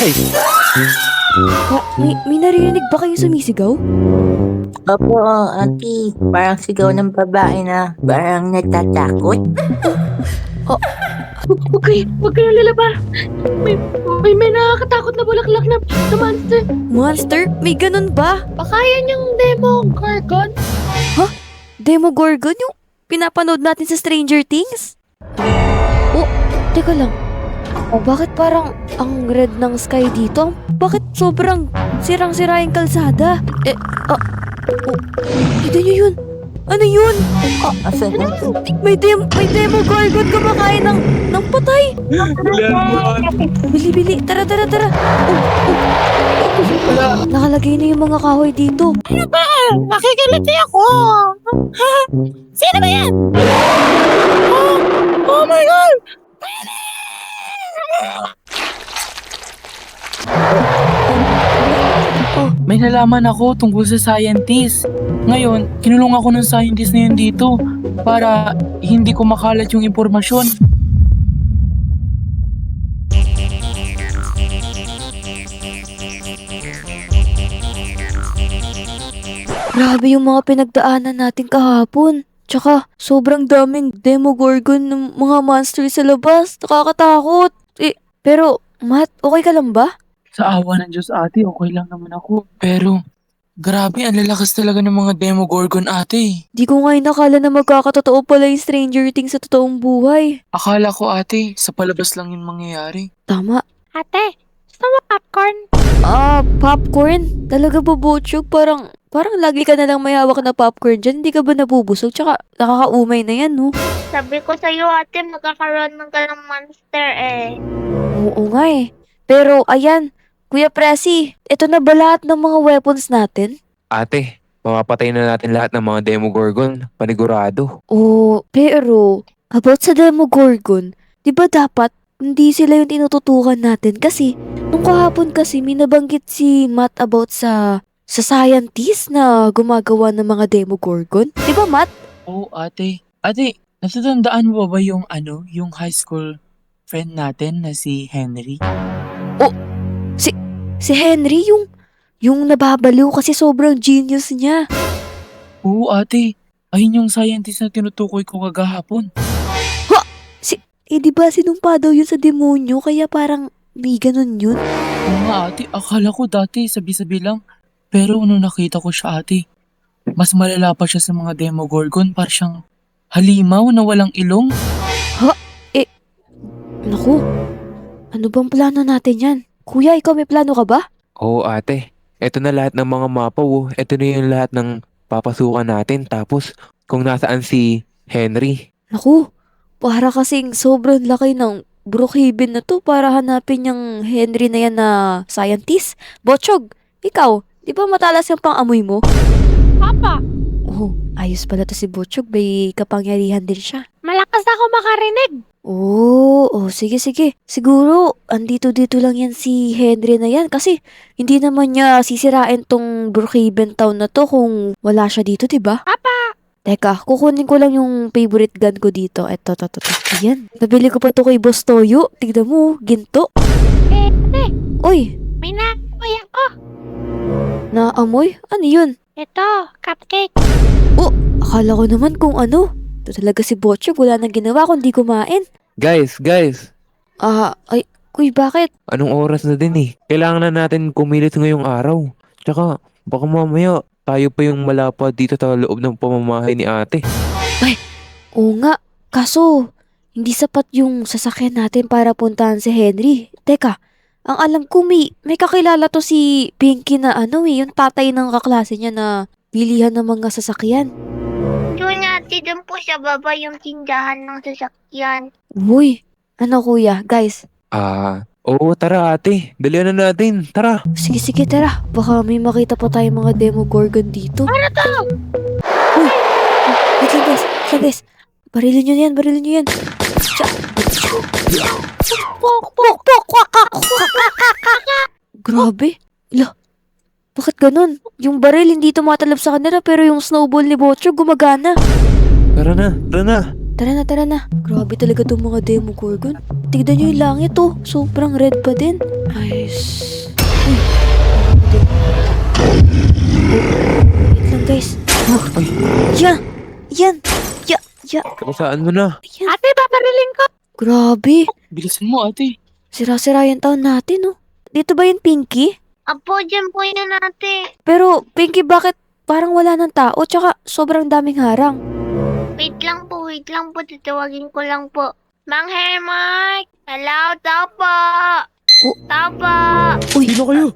Ay, May narinig ba kayong sumisigaw? Opo, auntie. Parang sigaw ng babae na parang natatakot. Huwag kayong lalaba. May nakakatakot na bulaklak na monster. Monster? May ganun ba? Baka yan yung demo Gorgon. Demogorgon yung pinapanood natin sa Stranger Things? Oh, teka lang. Bakit parang ang red ng sky dito? Bakit sobrang sirang-sira yung kalsada? Oh, kita nyo yun? Ano yun? Asan na? May Demogorgon kumakain ng patay! Bili, tara. Nakalagay na yung mga kahoy dito. Makikiliti ako. Sino ba yan? Oh my God! may nalaman ako tungkol sa scientist. Ngayon, kinulong ako ng scientist na yun dito para hindi ko makalat yung impormasyon. Grabe yung mga pinagdaanan natin kahapon. Tsaka, sobrang daming Demogorgon ng mga monster sa labas. Nakakatakot. Pero, Matt, okay ka lang ba? Sa awa ng Diyos ate, okay lang naman ako. Pero, grabe, ang lalakas talaga ng mga Demogorgon ate. Di ko nga inakala na magkakatotoo pala yung Stranger Things sa totoong buhay. Akala ko ate, sa palabas lang yun mangyayari. Tama. Ate, gusto mo popcorn? Popcorn? Talaga ba, Botchog? Parang lagi ka na lang may hawak na popcorn dyan. Hindi ka ba nabubusog? Tsaka, nakakaumay na yan, no? Sabi ko sa'yo ate, magkakaroon ng ka ng monster eh. Oo nga eh. Pero, ayan, Kuya Presi, ito na ba lahat ng mga weapons natin? Ate, mamapatay na natin lahat ng mga Demogorgon. Panigurado. Pero, about sa Demogorgon, di ba dapat hindi sila yung tinututukan natin? Kasi, nung kahapon kasi, may nabanggit si Matt about sa scientist na gumagawa ng mga Demogorgon. Di ba, Matt? Oo ate. Ate, natatandaan mo ba yung yung high school friend natin na si Henry? Si Henry, yung nababaliw kasi sobrang genius niya. Oo ate, ayun yung scientist na tinutukoy ko kagahapon. Di ba sinumpa daw yun sa demonyo, kaya parang may ganun yun? Oo nga ate, akala ko dati sabi-sabi lang. Pero nung nakita ko siya ate, mas malala pa siya sa mga Demogorgon, parang siyang halimaw na walang ilong. Naku, ano bang plano natin yan? Kuya, ikaw may plano ka ba? Oo ate, eto na lahat ng mga mapa oh. Eto na yung lahat ng papasukan natin. Tapos, kung nasaan si Henry. Naku, para kasing sobrang laki ng Brookhaven na to para hanapin yung Henry na yan na scientist. Botchog, ikaw, di ba matalas yung pang-amoy mo? Papa, Ayos pala to si Botchog, may kapangyarihan din siya. malakas ako makarinig. Sige. Siguro, andito-dito lang yan si Henry na yan kasi hindi naman niya sisirain tong Brookhaven town na to kung wala siya dito, diba? Papa! Teka, kukunin ko lang yung favorite gun ko dito. Eto. Ayan. Nabili ko pa to kay Boss Toyo. Tignan mo, ginto. Ate, Uy, may naamoy ako. naamoy? Ano yun? Ito, cupcake. Akala ko naman kung ano. Ito talaga si Botchog, wala nang ginawa kundi kumain. Guys, Kuy, bakit? anong oras na din eh? Kailangan na natin kumilit ngayong araw. Tsaka, baka mamaya tayo pa yung malapad dito sa loob ng pamamahay ni ate. Oo nga, kaso hindi sapat yung sasakyan natin para puntahan si Henry. Teka, ang alam ko may kakilala to si Pinky na yung tatay ng kaklase niya na bilihan ng mga sasakyan. Doon ate, doon po siya baba yung tindahan ng sasakyan. Uy, ano kuya, guys, Oo, tara ate. Dalian na natin. Tara. sige tara, baka may makita pa tayong mga Demogorgon dito. Ano to? Uy, wait lang guys, barilin nyo yan. Grabe. Bakit ganun? Yung baril hindi tumatalab sa kanila pero yung snowball ni Botchog gumagana. Tara na. Tara na. Grabe talaga tong mga Demogorgon. Tignan nyo yung langit oh. Sobrang red pa din. Ay, Ay, Yan! Yan! saan mo na? Yan! Ate, papariling ko. Grabe! Bilisan mo ate. Sira-sira yung taon natin, oh. Dito ba yun, Pinky? Apo, dyan po yun ate. Pero, Pinky, bakit parang wala ng tao? Tsaka, sobrang daming harang. Wait lang po. Titawagin ko lang po. Mang Hermite! Hello, tao po! Oh. Tao po! Uy! Sino kayo?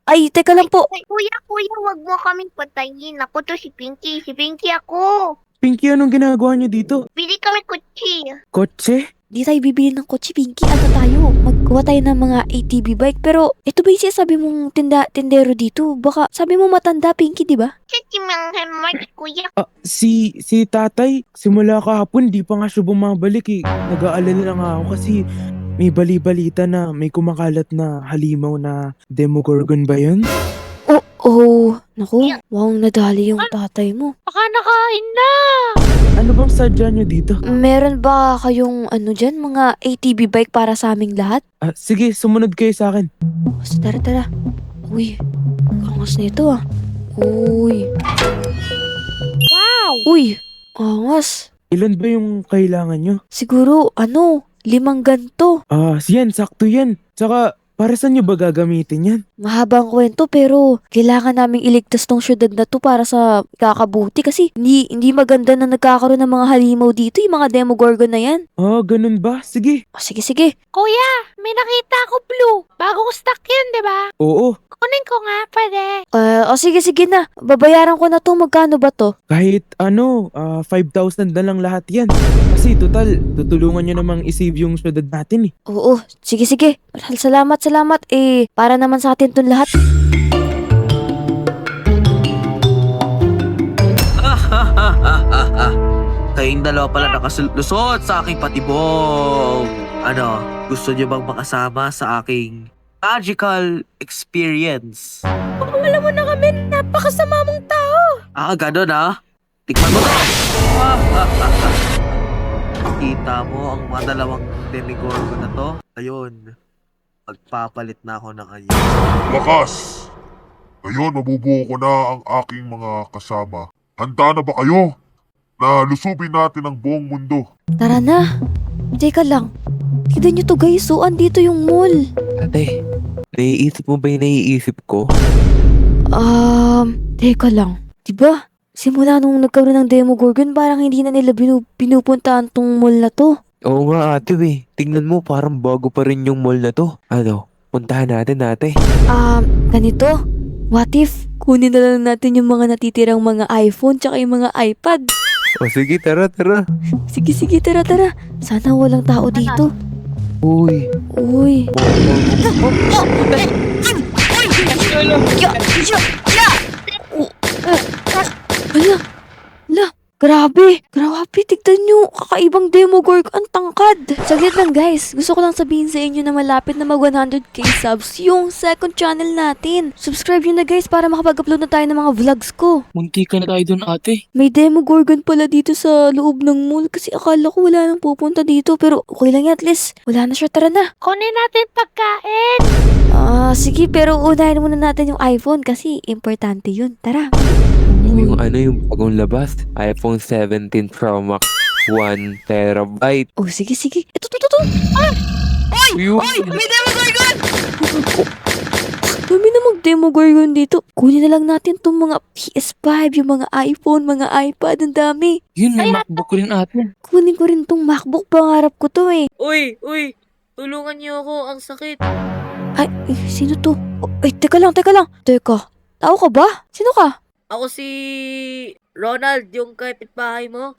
Ay, teka lang po. Ay, kuya, wag mo kaming patayin. Ako to si Pinky. Si Pinky ako. Pinky, anong ginagawa niyo dito? Bili kami kutsi. Kotse? Di tayo bibili ng kotse, Pinky. Ano tayo? Magkuha tayo ng mga ATV bike. Pero, ito ba yung sinasabi mong tindero dito? Baka, sabi mo matanda, Pinky, di ba? Si Mang Hermite, kuya. Si tatay, simula kahapon, di pa nga siya bumabalik eh. Nag-aalala na nga ako kasi may bali-balita na may kumakalat na halimaw na Demogorgon ba yun? Naku, mukhang nadali yung tatay mo. Baka nakain na. Ano bang sadya niyo dito? Meron ba kayong dyan, mga ATV bike para sa aming lahat? Sige, sumunod kayo sa akin. So, tara. Uy, kangas na ito ah. Uy. Wow. Uy, angas. Ilan ba yung kailangan nyo? Siguro, 5 ganto. Yan, sakto yan. Tsaka, para saan nyo ba gagamitin yan? Mahabang kwento pero kailangan naming iligtas tong syudad na to para sa kakabuti kasi hindi maganda na nagkakaroon ng mga halimaw dito, yung mga Demogorgon na yan. Ganun ba? Sige. Sige. Kuya, may nakita ako blue. Bagong stock yan, di ba? Oo, Kunin ko nga, pwede. Sige na. Babayaran ko na to. Magkano ba to? kahit 5,000 na lang lahat yan. Kasi total, tutulungan nyo namang isave yung syudad natin eh. Oo, sige. Salamat. Para naman sa atin tong lahat. Kayong dalawa pala nakalusot sa aking patibong. Ano, gusto niyo bang makasama sa aking magical experience? Alam mo na kami, napakasama mong tao. Ganun Tikman mo to! Kita mo ang mga dalawang demigorgon na to? Ayun, magpapalit na ako ng ayo. Lakas! Ngayon, mabubuo ko na ang aking mga kasama. Handa na ba kayo? Na lusubin natin ang buong mundo. Tara na. Teka lang. Tignan nyo to guys. So, andito yung mall. Ate, naiisip mo ba yung naiisip ko? Teka lang. Diba? Simula nung nagkaroon ng Demogorgon, parang hindi na nila pinupuntahan tong mall na to. Oo nga ate tingnan mo parang bago pa rin yung mall na to. Puntahan natin ate. Ganito. What if kunin na lang natin yung mga natitirang mga iPhone tsaka yung mga iPad? Sige, tara. Sige, tara. Sana walang tao dito. Uy. Hala, grabe, tignan nyo, kakaibang Demogorgon, ang tangkad. Saglit lang guys, gusto ko lang sabihin sa inyo na malapit na mag 100k subs yung second channel natin. Subscribe nyo na guys para makapag-upload na tayo ng mga vlogs ko. Munti ka na tayo dun ate. May Demogorgon pala dito sa loob ng mall kasi akala ko wala nang pupunta dito pero okay lang yan, at least wala na siya, tara na. Kunin natin pagkain. Sige pero unahin muna natin yung iPhone kasi importante yun, tara. Yung bagong labas, iPhone 17 Pro Max 1 terabyte. Sige. Ito. Uy! May Demogorgon! Dami na mag-Demogorgon dito. Kunin na lang natin tong mga PS5, yung mga iPhone, mga iPad, ang dami. Yun, may MacBook rin ate. Kunin ko rin tong MacBook, pangarap ko to eh. Uy! Tulungan niyo ako, ang sakit. Ay, sino to? Teka lang. Teka, tao ka ba? Sino ka? Ako si Ronald, yung kapitbahay mo.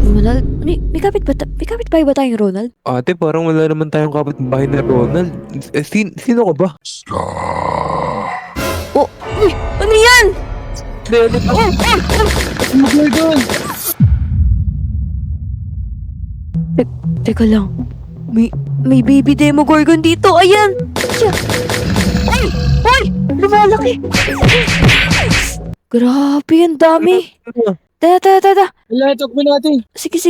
Ronald? May kapitbahay ba tayong Ronald? Ate, parang wala naman tayong kapitbahay na Ronald. Sino ka ba? Ano yan? Teka lang. May baby Demogorgon dito. Ayan! Ay! Lumalaki! Grabe, ang dami. Tara. Wala, takbo natin. Sige.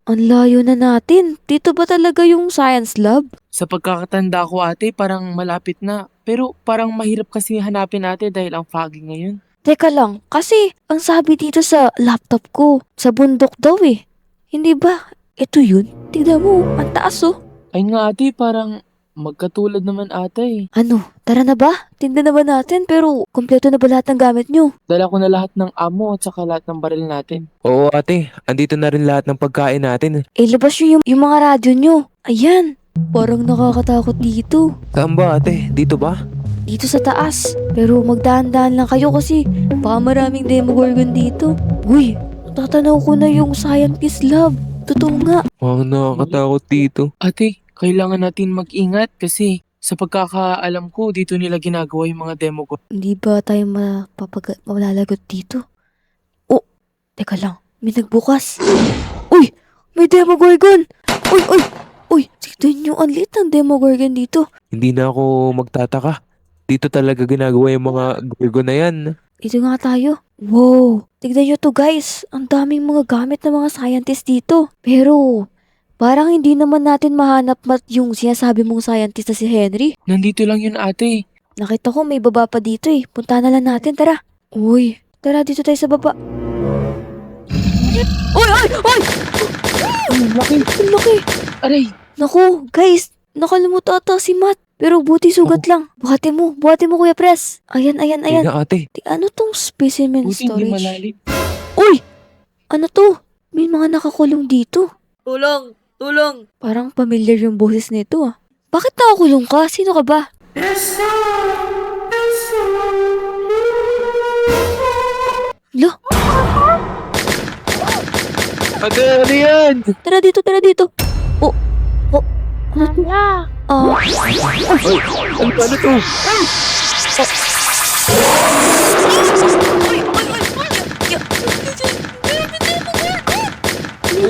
Ang layo na natin. Dito ba talaga yung science lab? Sa pagkakatanda ko ate, parang malapit na. Pero parang mahirap kasi hanapin ate dahil ang foggy ngayon. Teka lang, kasi ang sabi dito sa laptop ko, sa bundok daw eh. Hindi ba? Ito yun? Tignan mo, ang taas oh. Ay nga ate, parang magkatulad naman ate. Ano, tara na ba? Tingnan naman natin pero kumpleto na ba lahat ng gamit nyo? Dala ko na lahat ng ammo at saka lahat ng baril natin. Oo ate, andito na rin lahat ng pagkain natin. Labas nyo yung mga radyo nyo. Ayan, parang nakakatakot dito. Saan ba ate? Dito ba? Dito sa taas. Pero magdahan-dahan lang kayo kasi baka maraming Demogorgon dito. Uy, tatanaw ko na yung scientist lab. Totoo nga. Ang nakakatakot dito. Ate, kailangan natin mag-ingat kasi sa pagkakaalam ko, dito nila ginagawa yung mga Demogorgon. Hindi ba tayo malalagot dito? Oh, teka lang. May nagbukas. Uy, may Demogorgon. Uy, tignan nyo, ang liit ng Demogorgon dito. Hindi na ako magtataka. Dito talaga ginagawa yung mga gorgon na yan. Dito nga tayo. Wow, tignan nyo to guys. Ang daming mga gamit ng mga scientist dito. Pero, parang hindi naman natin mahanap yung sinasabi mong scientist na si Henry. Nandito lang yun ate. Nakita ko may baba pa dito eh. Punta na lang natin, tara. Uy, tara dito tayo sa baba. Uy! Ang laki. Ang laki! Aray, Naku, guys, nakalimutan ata si Matt. Pero buti sugat lang. Buhati mo Kuya Pres. Ayan. Tingnan ate. Ano tong specimen buti hindi storage? malalim. Uy! Ano to? May mga nakakulong dito. Tulong! Tulong! Parang familiar yung boses nito ah. Bakit nakakulong ka? Sino ka ba? Lo, Ate, ano yan? tara dito. Oh, ano to? Ano to?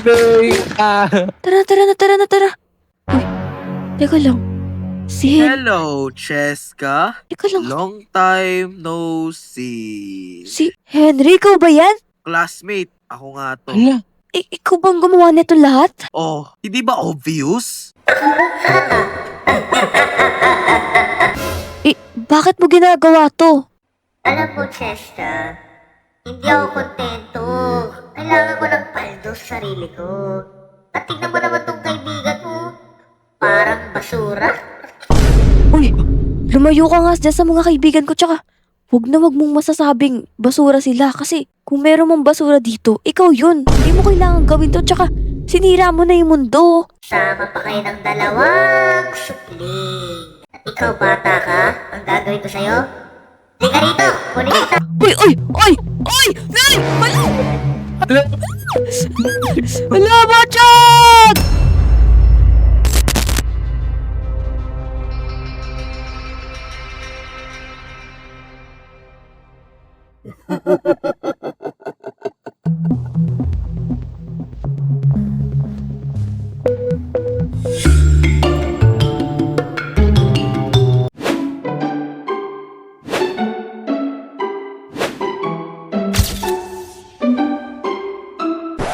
Okay. Tara na. Uy, teka lang. Si Hello, Cheska. Teka lang. Long time no see. Si Henry, ikaw ba yan? Classmate, ako nga to. Hala, Ikaw bang gumawa nito lahat? Oh, hindi ba obvious? Bakit mo ginagawa to? Alam mo, Chesta, hindi ako kontento. Kailangan ko ng paldo sa sarili ko. At tingnan mo naman tong kaibigan mo. Parang basura. Uy, lumayo ka nga dyan sa mga kaibigan ko tsaka wag mong masasabing basura sila kasi kung meron mong basura dito, ikaw yun. Hindi mo kailangan gawin to tsaka sinira mo na yung mundo. Sama pa kayo ng dalawang supling. At ikaw, bata ka, ang gagawin ko sa'yo? Di ka rito! Kunin kita! Uy! Nay! Hala, Bachot!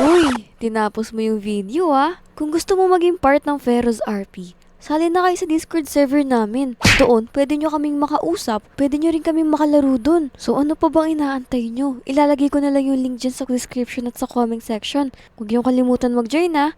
Uy, tinapos mo yung video ah. Kung gusto mo maging part ng Feroz RP, sali na kayo sa Discord server namin. Doon, pwede nyo kaming makausap, pwede nyo rin kaming makalaro dun. So ano pa bang inaantay nyo? Ilalagay ko na lang yung link dyan sa description at sa comment section. Huwag nyo kalimutan mag-join ah.